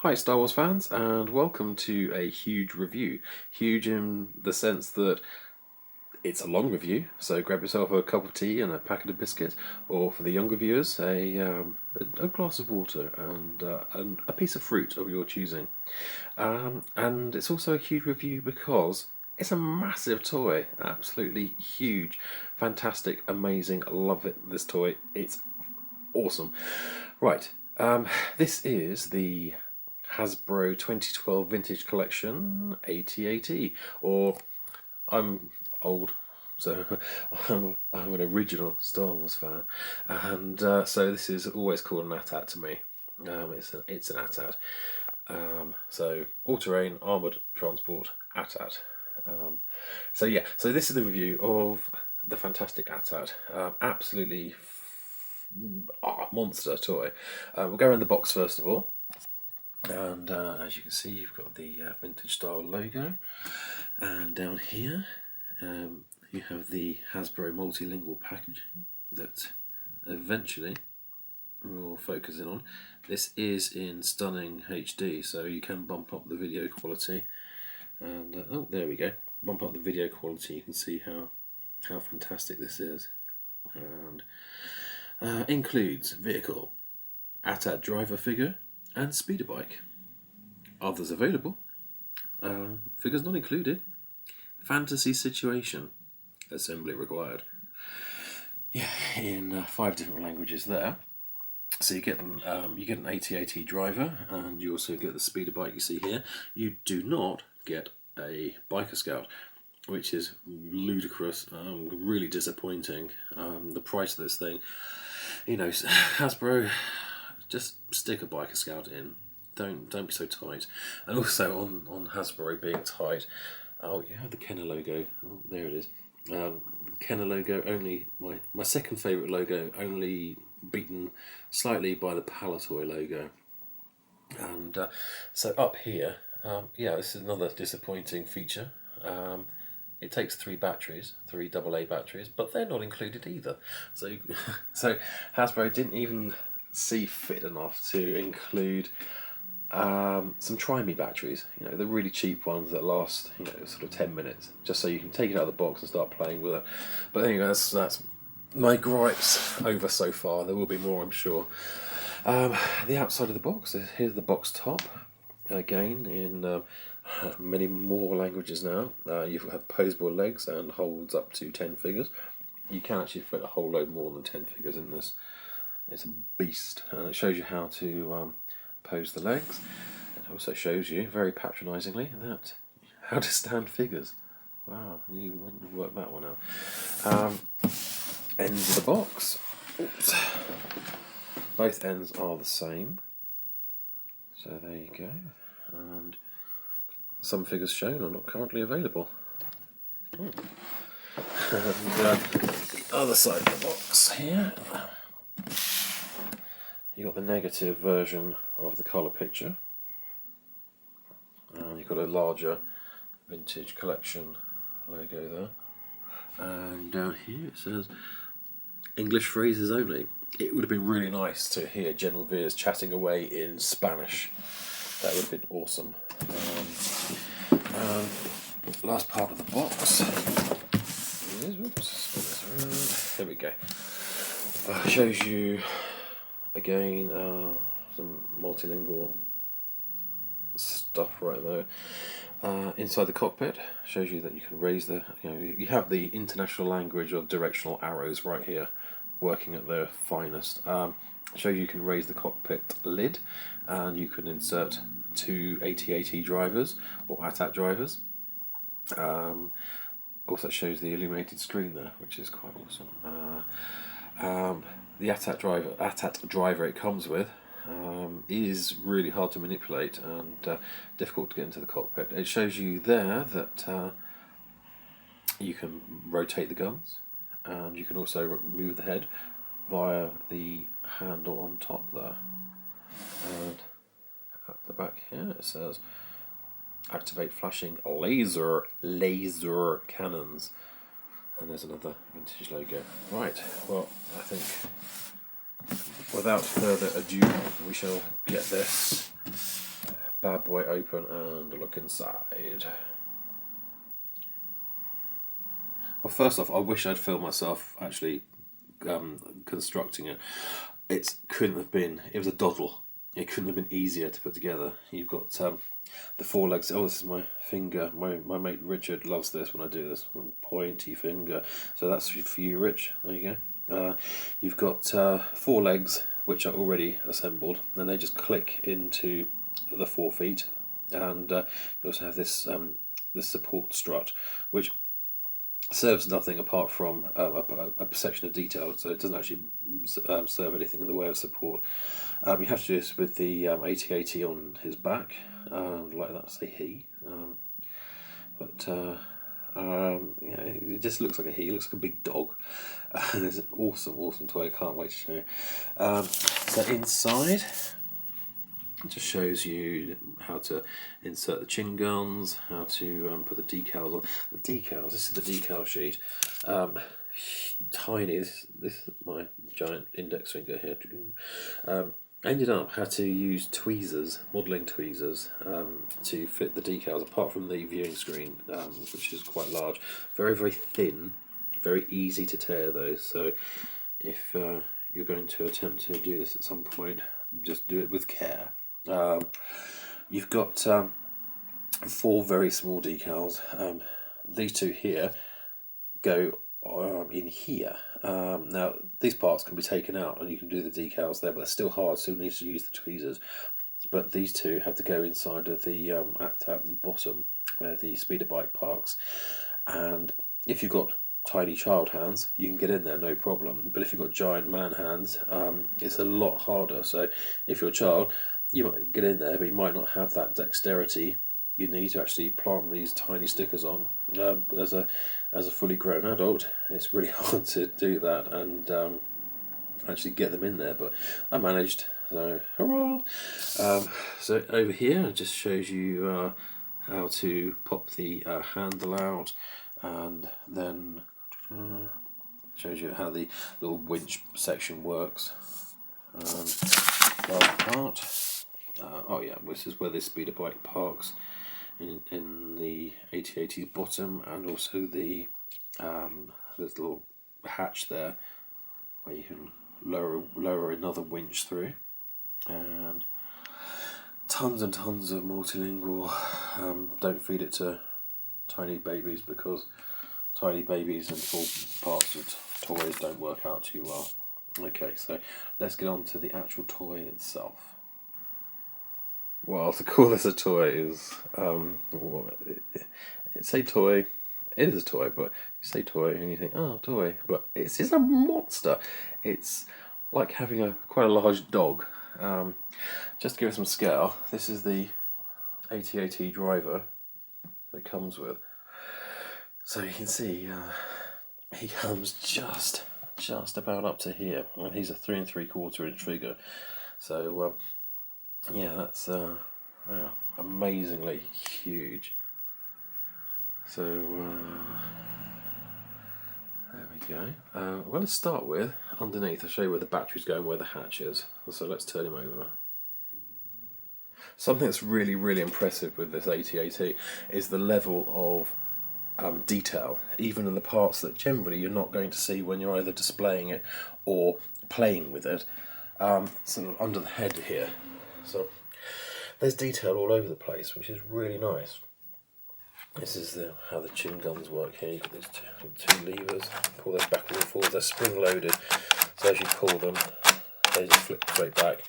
Hi Star Wars fans, and welcome to a huge review. Huge in the sense that it's a long review, so grab yourself a cup of tea and a packet of biscuits, or for the younger viewers, a glass of water and a piece of fruit of your choosing. And it's also a huge review because it's a massive toy, absolutely huge, fantastic, amazing. I love it. This toy, it's awesome. Right, this is the Hasbro 2012 Vintage Collection AT-AT, or I'm old, so I'm an original Star Wars fan, and so this is always called an AT-AT to me. It's an AT-AT. So all-terrain armored transport AT-AT. So this is the review of the fantastic AT-AT. Absolutely monster toy. We'll go around the box first of all. And as you can see, you've got the vintage style logo, and down here you have the Hasbro multilingual packaging that eventually we'll focus in on. This is in stunning HD, so you can bump up the video quality, and oh, there we go, bump up the video quality. You can see how fantastic this is, and includes vehicle, AT-AT driver figure, and speeder bike. Others available. Figures not included. Fantasy situation. Assembly required. Yeah, in 5 different languages there. So you get an AT-AT driver, and you also get the speeder bike you see here. You do not get a biker scout, which is ludicrous. Really disappointing. The price of this thing. You know, Hasbro, just stick a biker scout in. Don't be so tight. And also on Hasbro being tight, oh, you have the Kenner logo. Oh, there it is. Kenner logo only my second favourite logo, only beaten slightly by the Palatoy logo. And so up here, yeah, this is another disappointing feature. It takes 3 batteries, 3 AA batteries, but they're not included either. So Hasbro didn't even see fit enough to include some Try Me batteries, you know, the really cheap ones that last, you know, sort of 10 minutes, just so you can take it out of the box and start playing with it. But anyway, that's my gripes over so far. There will be more, I'm sure. The outside of the box, here's the box top, again in many more languages now. You have posable legs and holds up to 10 figures. You can actually fit a whole load more than 10 figures in this. It's a beast, and it shows you how to pose the legs. It also shows you, very patronisingly, that how to stand figures. Wow, you wouldn't have worked that one out. Ends of the box. Oops. Both ends are the same. So there you go. And some figures shown are not currently available. And the other side of the box here, you got the negative version of the colour picture, and you've got a larger vintage collection logo there, and down here it says English phrases only. It would have been really nice to hear General Veers chatting away in Spanish. That would have been awesome. Last part of the box. Oops, there we go. Shows you again some multilingual stuff right there. Inside the cockpit shows you that you can raise the, you have the international language of directional arrows right here, working at their finest. Shows you can raise the cockpit lid, and you can insert 2 AT-AT drivers or AT-AT drivers. Also shows the illuminated screen there, which is quite awesome. The AT-AT driver it comes with is really hard to manipulate and difficult to get into the cockpit. It shows you there that you can rotate the guns, and you can also move the head via the handle on top there. And at the back here it says activate flashing laser cannons, and there's another vintage logo. Right, well, I think without further ado we shall get this bad boy open and look inside. Well, first off, I wish I'd filmed myself actually constructing it. It couldn't have been. It was a doddle. It couldn't have been easier to put together. You've got the forelegs. Oh, this is my finger. My mate Richard loves this when I do this. Pointy finger. So that's for you, Rich. There you go. You've got 4 legs which are already assembled, and they just click into the 4 feet. And you also have this this support strut, which serves nothing apart from a section of detail, so it doesn't actually serve anything in the way of support. You have to do this with the AT-AT on his back, like that, say he. Yeah, it just looks like a he. It looks like a big dog. It's an awesome toy. I can't wait to show you. So inside, it just shows you how to insert the chin guns, how to put the decals on. The decals, this is the decal sheet. Tiny, this is my giant index finger here. I ended up had to use tweezers, modelling tweezers, to fit the decals, apart from the viewing screen, which is quite large. Very thin, very easy to tear though, so if you're going to attempt to do this at some point, just do it with care. You've got 4 very small decals. These 2 here go in here. Now these parts can be taken out and you can do the decals there, but they're still hard, so you need to use the tweezers. But these 2 have to go inside of the at the bottom where the speeder bike parks. And if you've got tiny child hands, you can get in there no problem. But if you've got giant man hands, it's a lot harder. So if you're a child, you might get in there, but you might not have that dexterity you need to actually plant these tiny stickers on. As a fully grown adult, it's really hard to do that and actually get them in there. But I managed, so hurrah! So over here, it just shows you how to pop the handle out, and then shows you how the little winch section works. And last part. Oh yeah, this is where this speeder bike parks in the AT-AT's bottom, and also the there's a little hatch there where you can lower another winch through, and tons and tons of multilingual. Don't feed it to tiny babies, because tiny babies and full parts of toys don't work out too well. Okay, so let's get on to the actual toy itself. Well, to call this a toy is, say toy, it is a toy, but you say toy and you think, oh, toy, but it's a monster. It's like having quite a large dog. Just to give it some scale, this is the AT-AT driver that it comes with. So you can see he comes just about up to here, and he's a 3 3/4 inch figure. So yeah, that's amazingly huge. So there we go. I'm going to start with underneath. I'll show you where the battery's going, where the hatch is. So let's turn him over. Something that's really impressive with this AT-AT is the level of detail, even in the parts that generally you're not going to see when you're either displaying it or playing with it. Sort of under the head here. So there's detail all over the place, which is really nice. This is how the chin guns work here. You've got these two levers, pull those backwards and forwards. They're spring loaded, so as you pull them, they just flip straight back,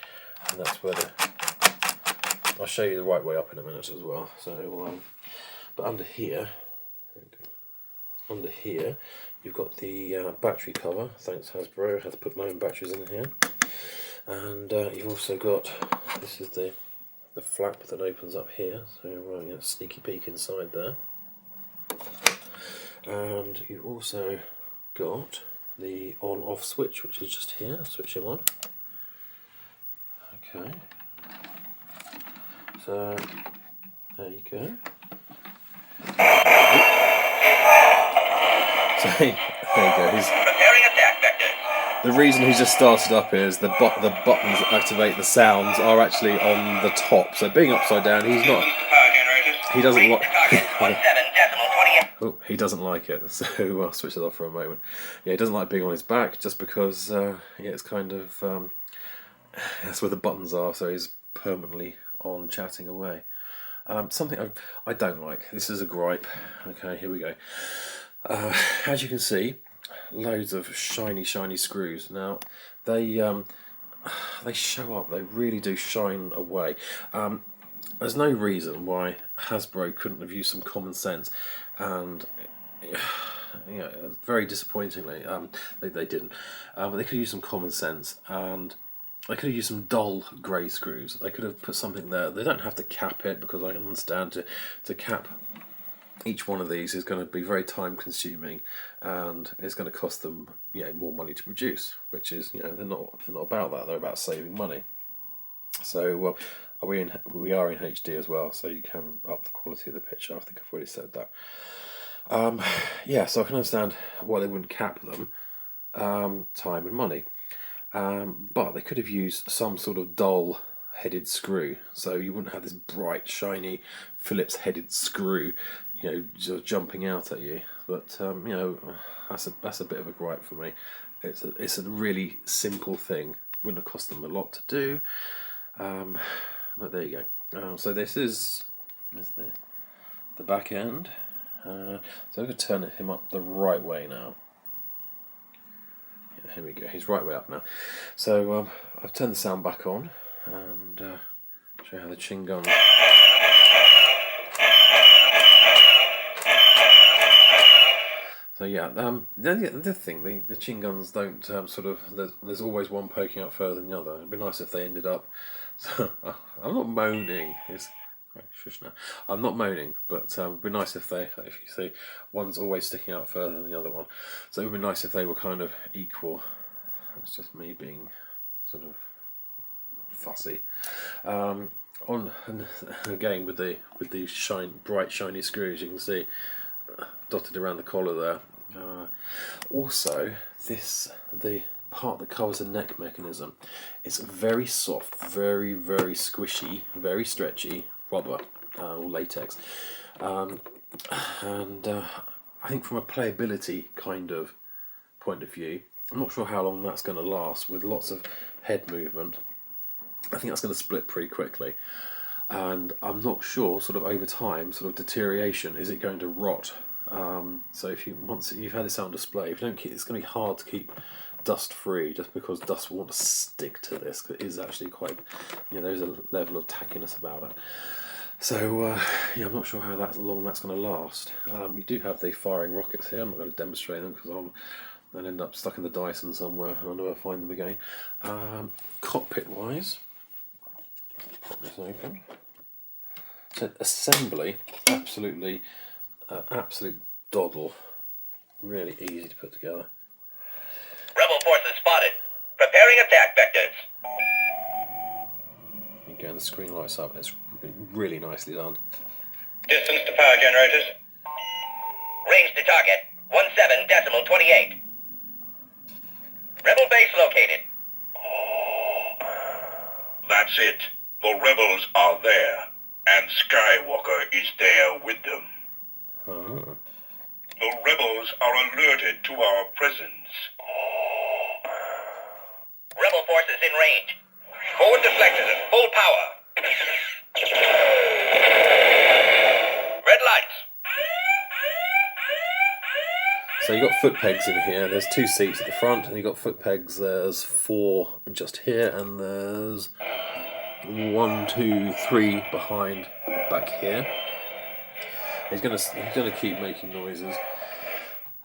and that's where I'll show you the right way up in a minute as well. So, but under here, you've got the battery cover. Thanks Hasbro, I have to put my own batteries in here. And you've also got, this is the flap that opens up here, so sneaky peek inside there. And you've also got the on-off switch, which is just here. Switch him on. Okay. So there you go. So there he goes. Preparing attack vector. The reason he's just started up is the buttons that activate the sounds are actually on the top. So being upside down, he doesn't like. Oh, he doesn't like it. So I'll switch it off for a moment. Yeah, he doesn't like being on his back just because it's kind of that's where the buttons are. So he's permanently on chatting away. Something I don't like. This is a gripe. Okay, here we go. As you can see, loads of shiny screws. Now they show up. They really do shine away. There's no reason why Hasbro couldn't have used some common sense, and very disappointingly, they didn't. But they could use some common sense, and they could have used some dull grey screws. They could have put something there. They don't have to cap it, because I can understand to cap each one of these is going to be very time consuming, and it's going to cost them more money to produce, which is they're not about that. They're about saving money. So we are in HD as well, so you can up the quality of the picture. I think I've already said that. So I can understand why they wouldn't cap them, time and money, but they could have used some sort of dull headed screw, so you wouldn't have this bright shiny Phillips headed screw just jumping out at you. But that's a bit of a gripe for me. It's a really simple thing. Wouldn't have cost them a lot to do, but there you go. So this is the back end. So I'm going to turn him up the right way now. Yeah, here we go. He's right way up now. So I've turned the sound back on, and show you how the chin gun. So yeah, the other thing, the chin guns don't there's always one poking out further than the other. It'd be nice if they ended up. So I'm not moaning. Shush now. I'm not moaning, but it'd be nice if you see one's always sticking out further than the other one. So it would be nice if they were kind of equal. It's just me being sort of fussy. Again with these bright shiny screws, you can see dotted around the collar there. Also, the part that covers the neck mechanism, it's very soft, very squishy, very stretchy rubber or latex, and I think from a playability kind of point of view, I'm not sure how long that's going to last. With lots of head movement, I think that's going to split pretty quickly, and I'm not sure sort of over time, sort of deterioration, is it going to rot? So once you've had this out on display, if you don't it's going to be hard to keep dust free, just because dust will want to stick to this. It is actually quite, there's a level of tackiness about it. So I'm not sure how long that's going to last. You do have the firing rockets here. I'm not going to demonstrate them because I'll end up stuck in the Dyson somewhere and I'll never find them again. Cockpit wise, pop this open. So assembly, absolute doddle, really easy to put together. Rebel forces spotted. Preparing attack vectors. Again, the screen lights up. It's really nicely done. Distance to power generators. Range to target 17.28. Rebel base located. That's it. The rebels are there, and Skywalker is there with them. Oh. The rebels are alerted to our presence. Rebel forces in range. Forward deflectors at full power. Red lights. So you've got foot pegs in here. There's 2 seats at the front, and you've got foot pegs. There's 4 just here, and there's 1, 2, 3 behind back here. He's gonna keep making noises.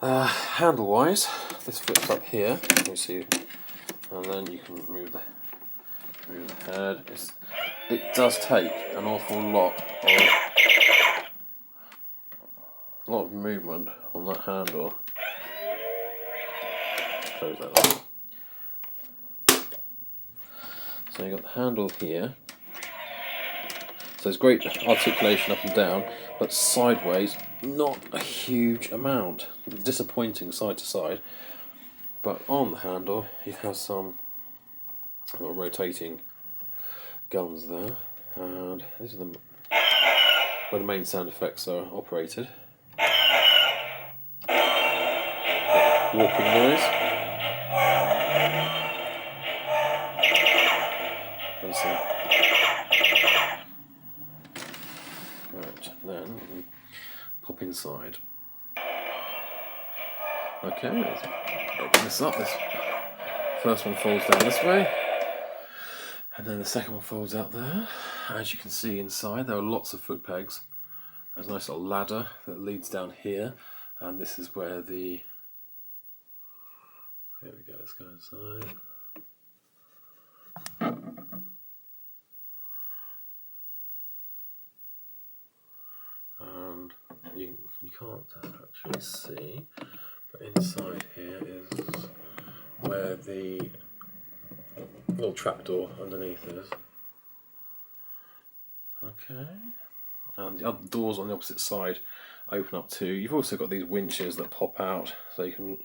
Handle wise, this flips up here. You see, and then you can move the head. It does take an awful lot of movement on that handle. Close that up. So you've got the handle here. So it's great articulation up and down, but sideways, not a huge amount. Disappointing side to side. But on the handle, you have some little rotating guns there, and these are where the main sound effects are operated. Walking noise. And some. Right, then we can pop inside. Okay, let's open this up. This first one folds down this way, and then the second one folds out there. As you can see inside, there are lots of foot pegs. There's a nice little ladder that leads down here, and this is where the... Here we go, let's go inside. And you can't actually see, but inside here is where the little trapdoor underneath is. Okay. And the other doors on the opposite side open up too. You've also got these winches that pop out, so you can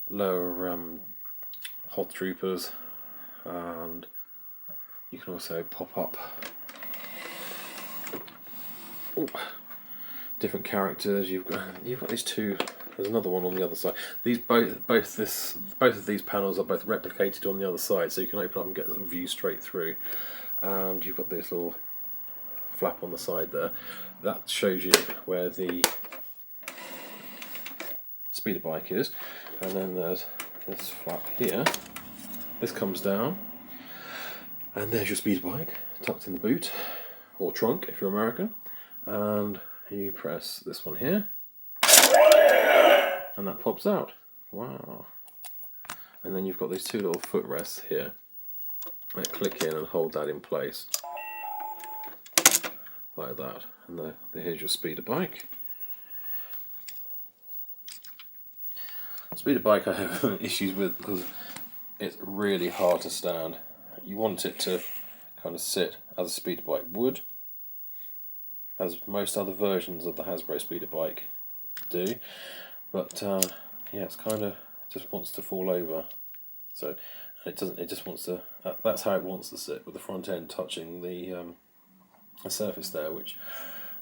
lower hot troopers, and you can also pop up different characters. You've got these two. There's another one on the other side. These both of these panels are both replicated on the other side, so you can open up and get the view straight through. And you've got this little flap on the side there. That shows you where the speeder bike is. And then there's this flap here. This comes down, and there's your speeder bike tucked in the boot or trunk if you're American. And you press this one here, and that pops out. Wow! And then you've got these two little footrests here that click in and hold that in place like that. And here's your speeder bike. Speeder bike I have issues with because it's really hard to stand. You want it to kind of sit as a speeder bike would, as most other versions of the Hasbro speeder bike do, but yeah, it's kind of just wants to fall over. So it doesn't. It just wants to. That's how it wants to sit, with the front end touching the surface there, which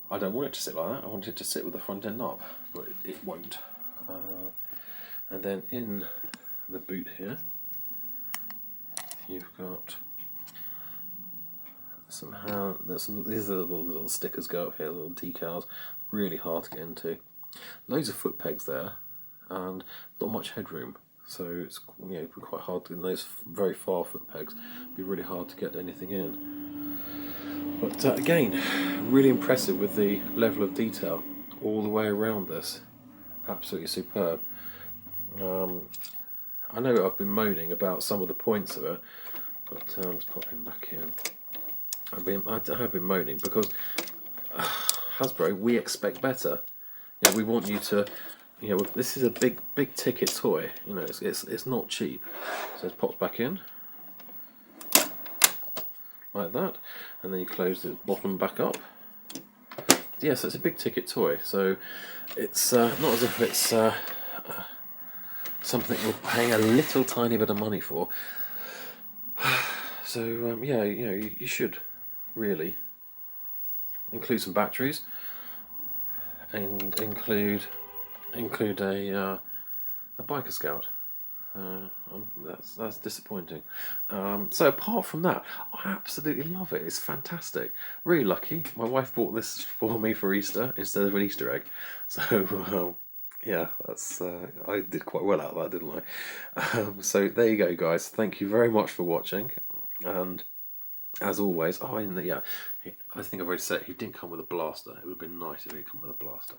I don't want it to sit like that. I want it to sit with the front end up, but it won't. And then in the boot here, you've got these are the little stickers go up here, little decals, really hard to get into. Loads of foot pegs there, and not much headroom, so it's quite hard to, in those very far foot pegs, it'd be really hard to get anything in. But again, really impressive with the level of detail all the way around this. Absolutely superb. I know I've been moaning about some of the points of it, but let's pop him back in. I have been moaning because Hasbro, we expect better. We want you to, this is a big ticket toy. It's not cheap. So it pops back in like that, and then you close the bottom back up. So it's a big ticket toy. So it's not as if it's something you're paying a little tiny bit of money for. So you should really include some batteries and include a biker scout. That's disappointing. So apart from that, I absolutely love it. It's fantastic. Really lucky. My wife bought this for me for Easter instead of an Easter egg. So yeah, that's I did quite well out of that, didn't I? So there you go, guys. Thank you very much for watching. And as always, I think I've already said he didn't come with a blaster. It would have been nice if he'd come with a blaster.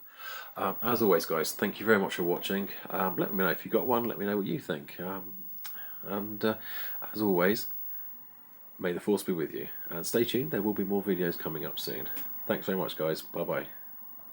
As always, guys, thank you very much for watching. Let me know if you got one. Let me know what you think. And as always, may the force be with you. And stay tuned. There will be more videos coming up soon. Thanks very much, guys. Bye bye.